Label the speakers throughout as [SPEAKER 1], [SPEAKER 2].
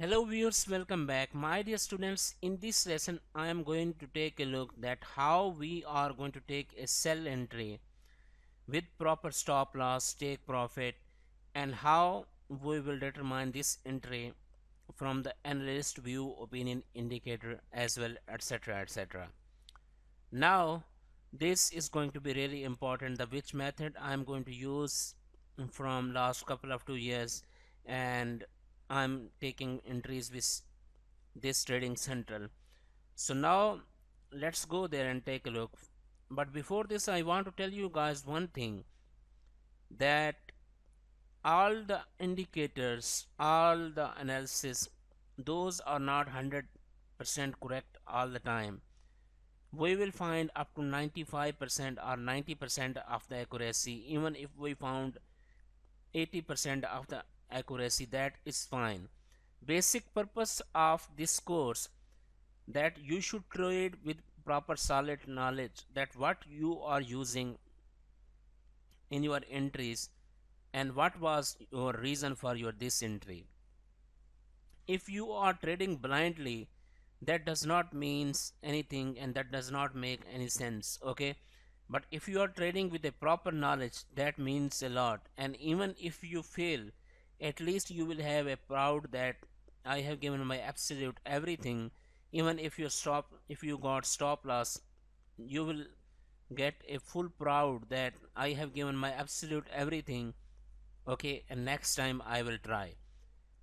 [SPEAKER 1] Hello viewers, welcome back. My dear students, in this lesson I am going to take a look at how we are going to take a sell entry with proper stop loss, take profit, and how we will determine this entry from the analyst view opinion indicator as well, etc, etc. Now this is going to be really important, the which method I am going to use from last couple of 2 years, and I'm taking entries with this trading central. So now let's go there and take a look. But before this I want to tell you guys one thing, that all the indicators, all the analysis, those are not 100% correct all the time. We will find up to 95% or 90% of the accuracy. Even if we found 80% of the accuracy, that is fine. Basic purpose of this course, that you should trade with proper solid knowledge that what you are using in your entries and what was your reason for your this entry. If you are trading blindly, that does not means anything and that does not make any sense, okay? But if you are trading with a proper knowledge, that means a lot. And even if you fail, at least you will have a proud that I have given my absolute everything. Even if you got stop loss, you will get a full proud that I have given my absolute everything, okay, and next time I will try.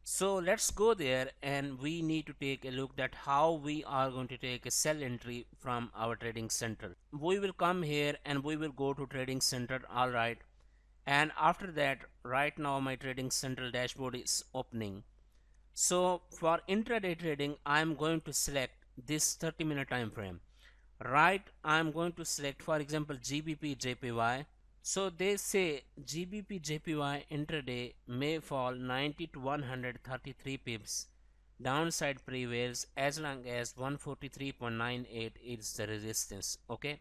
[SPEAKER 1] So let's go there, and we need to take a look at how we are going to take a sell entry from our trading central. We will come here and we will go to trading center, all right. And after that, right now my trading central dashboard is opening. So for intraday trading, I am going to select this 30-minute time frame. Right, I am going to select, for example, GBP JPY. So they say GBP JPY intraday may fall 90 to 133 pips. Downside prevails as long as 143.98 is the resistance. Okay.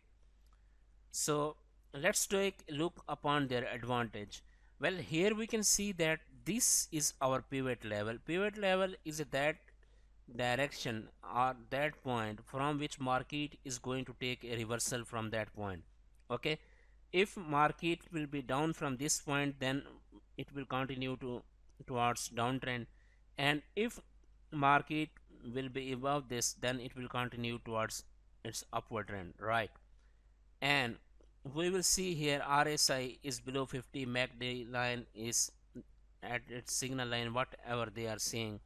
[SPEAKER 1] So let's take a look upon their advantage. Well, here we can see that this is our pivot level. Pivot level is that direction or that point from which market is going to take a reversal from that point. Okay, if market will be down from this point, then it will continue to towards downtrend, and if market will be above this, then it will continue towards its upward trend, right? And we will see here RSI is below 50, MACD line is at its signal line, whatever they are saying.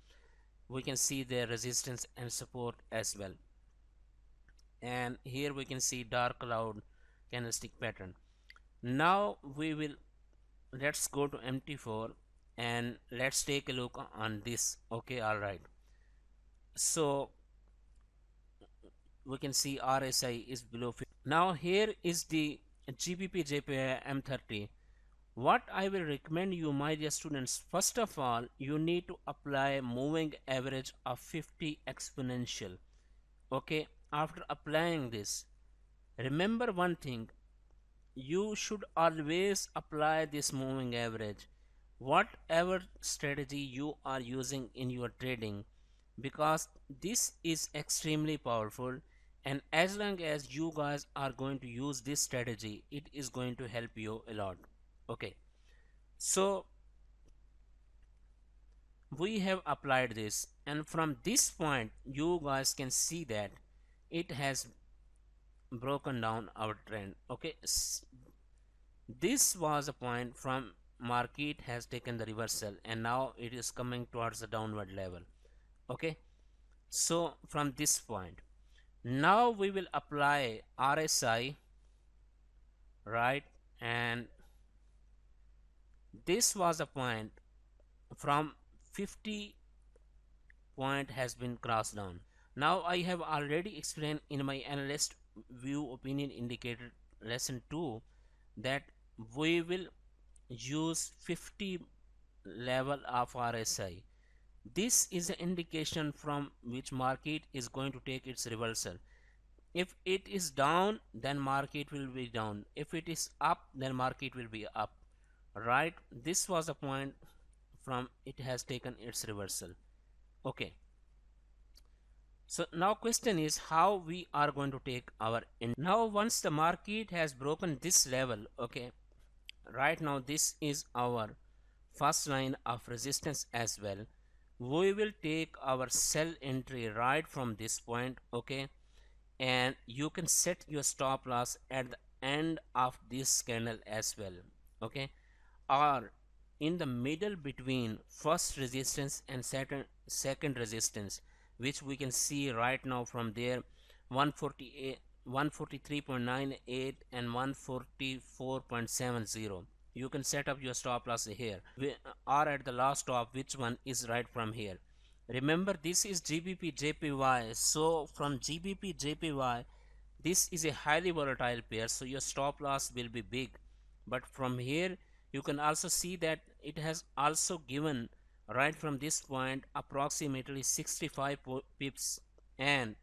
[SPEAKER 1] We can see their resistance and support as well. And here we can see dark cloud candlestick pattern. Now we will, let's go to MT4 and let's take a look on this. Okay, all right. So we can see RSI is below 50. Now here is the GBP JPY M30. What I will recommend you, my dear students, first of all, you need to apply moving average of 50 exponential. Okay, after applying this, remember one thing, you should always apply this moving average whatever strategy you are using in your trading, because this is extremely powerful, and as long as you guys are going to use this strategy, it is going to help you a lot. Okay, so we have applied this, and from this point you guys can see that it has broken down our trend. Okay, this was a point from market has taken the reversal and now it is coming towards the downward level. Okay, so from this point, now we will apply RSI, right? And this was a point from 50 point has been crossed down. Now I have already explained in my analyst view opinion indicator lesson 2 that we will use 50 level of RSI. This is an indication from which market is going to take its reversal. If it is down, then market will be down. If it is up, then market will be up, right? This was a point from it has taken its reversal. Okay, so now question is how we are going to take our now once the market has broken this level. Okay, right now this is our first line of resistance as well. We will take our sell entry right from this point. Okay, and you can set your stop loss at the end of this candle as well. Okay, or in the middle between first resistance and second resistance, which we can see right now from there 148 143.98 and 144.70. You can set up your stop loss here. We are at the last stop, which one is right from here. Remember, this is GBP JPY, so from GBP JPY this is a highly volatile pair, so your stop loss will be big. But from here you can also see that it has also given right from this point approximately 65 pips, and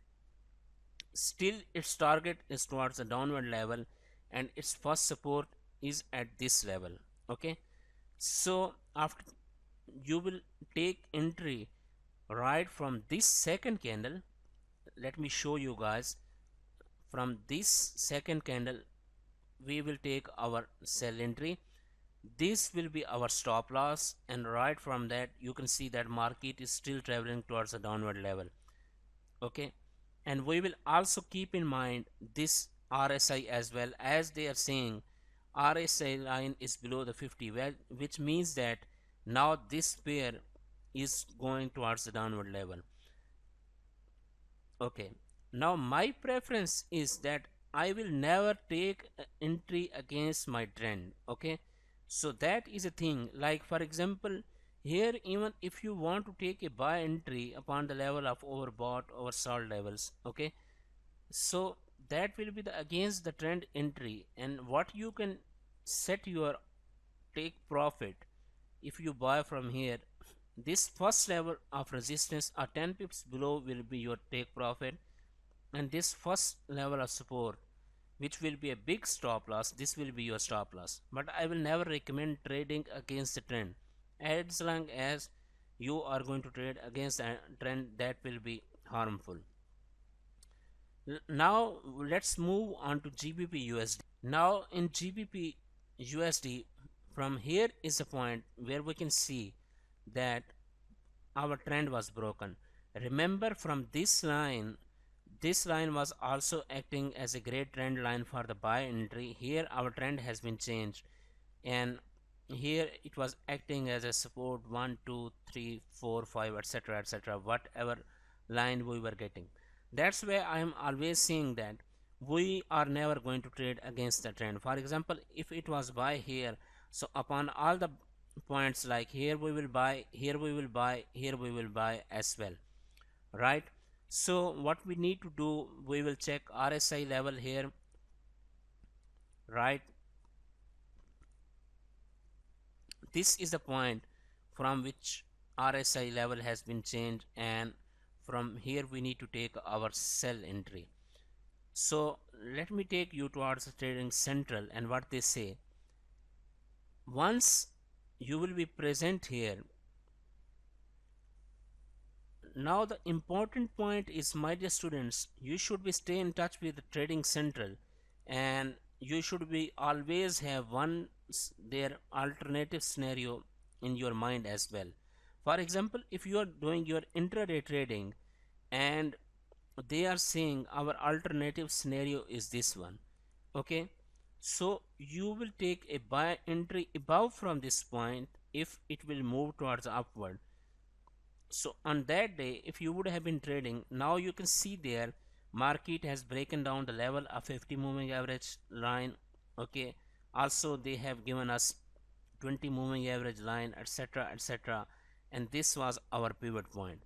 [SPEAKER 1] still its target is towards the downward level, and its first support is at this level. Okay, so after you will take entry right from this second candle. Let me show you guys. From this second candle we will take our sell entry. This will be our stop loss, and right from that you can see that market is still traveling towards the downward level. Okay, and we will also keep in mind this RSI as well, as they are saying RSI line is below the 50, well, which means that now this pair is going towards the downward level. Okay, now my preference is that I will never take entry against my trend. Okay, so that is a thing. Like for example, here even if you want to take a buy entry upon the level of overbought oversold levels, okay, so that will be the against the trend entry. And what you can set your take profit if you buy from here, this first level of resistance or 10 pips below will be your take profit, and this first level of support, which will be a big stop loss, this will be your stop loss. But I will never recommend trading against the trend. As long as you are going to trade against a trend, that will be harmful. Now let's move on to GBP USD. Now in GBP USD, from here is a point where we can see that our trend was broken. Remember, from this line was also acting as a great trend line for the buy entry. Here our trend has been changed, and here it was acting as a support 1 2 3 4 5 etc etc, whatever line we were getting. That's why I am always saying that we are never going to trade against the trend. For example, if it was buy here, so upon all the points, like here we will buy, here we will buy, here we will buy as well, right? So what we need to do, we will check RSI level here, right? This is the point from which RSI level has been changed, and from here we need to take our sell entry. So let me take you towards trading central and what they say. Once you will be present here, now the important point is, my dear students, you should be stay in touch with the trading central, and you should be always have one their alternative scenario in your mind as well. For example, if you are doing your intraday trading and they are saying our alternative scenario is this one, okay, so you will take a buy entry above from this point if it will move towards upward. So on that day, if you would have been trading, now you can see there market has broken down the level of 50 moving average line. Okay, also they have given us 20 moving average line, etc etc, and this was our pivot point.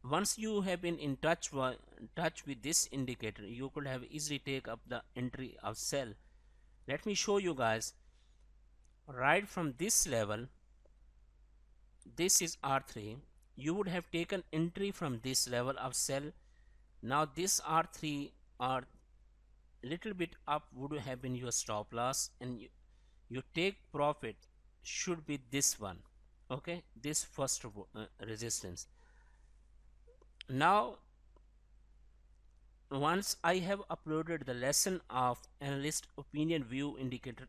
[SPEAKER 1] Once you have been in touch with this indicator, you could have easily take up the entry of sell. Let me show you guys. Right from this level, this is R3, you would have taken entry from this level of sell. Now this R3 or little bit up would have been your stop loss, and you take profit should be this one. Okay, this first resistance. Now once I have uploaded the lesson of analyst opinion view indicator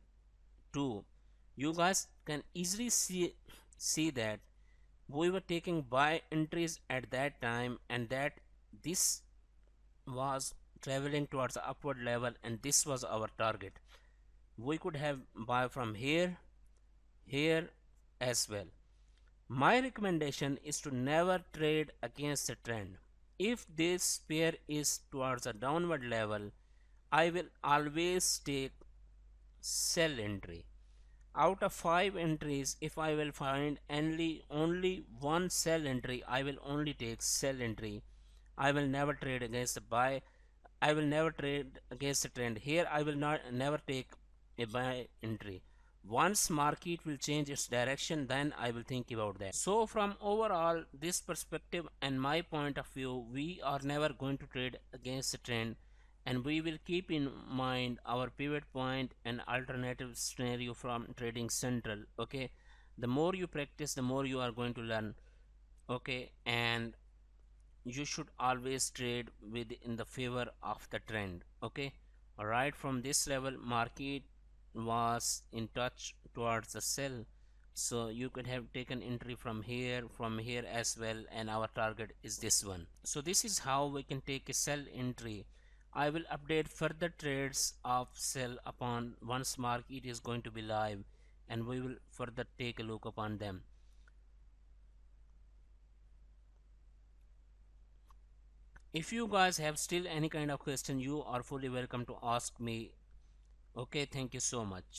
[SPEAKER 1] 2, you guys can easily see that we were taking buy entries at that time, and that this was traveling towards the upward level, and this was our target. We could have buy from here as well. My recommendation is to never trade against the trend. If this pair is towards a downward level, I will always take sell entry. Out of 5 entries, if I will find only one sell entry, I will only take sell entry. I will never trade against the buy. I will never trade against the trend. Here I will not never take a buy entry. Once market will change its direction, then I will think about that. So from overall this perspective and my point of view, we are never going to trade against the trend, and we will keep in mind our pivot point and alternative scenario from trading central. Okay, the more you practice, the more you are going to learn. Okay, and you should always trade with in the favor of the trend. Okay, all right, from this level market was in touch towards the sell, so you could have taken entry from here as well, and our target is this one. So this is how we can take a sell entry. I will update further trades of sell upon once market is going to be live, and we will further take a look upon them. If you guys have still any kind of question, you are fully welcome to ask me. Okay, thank you so much.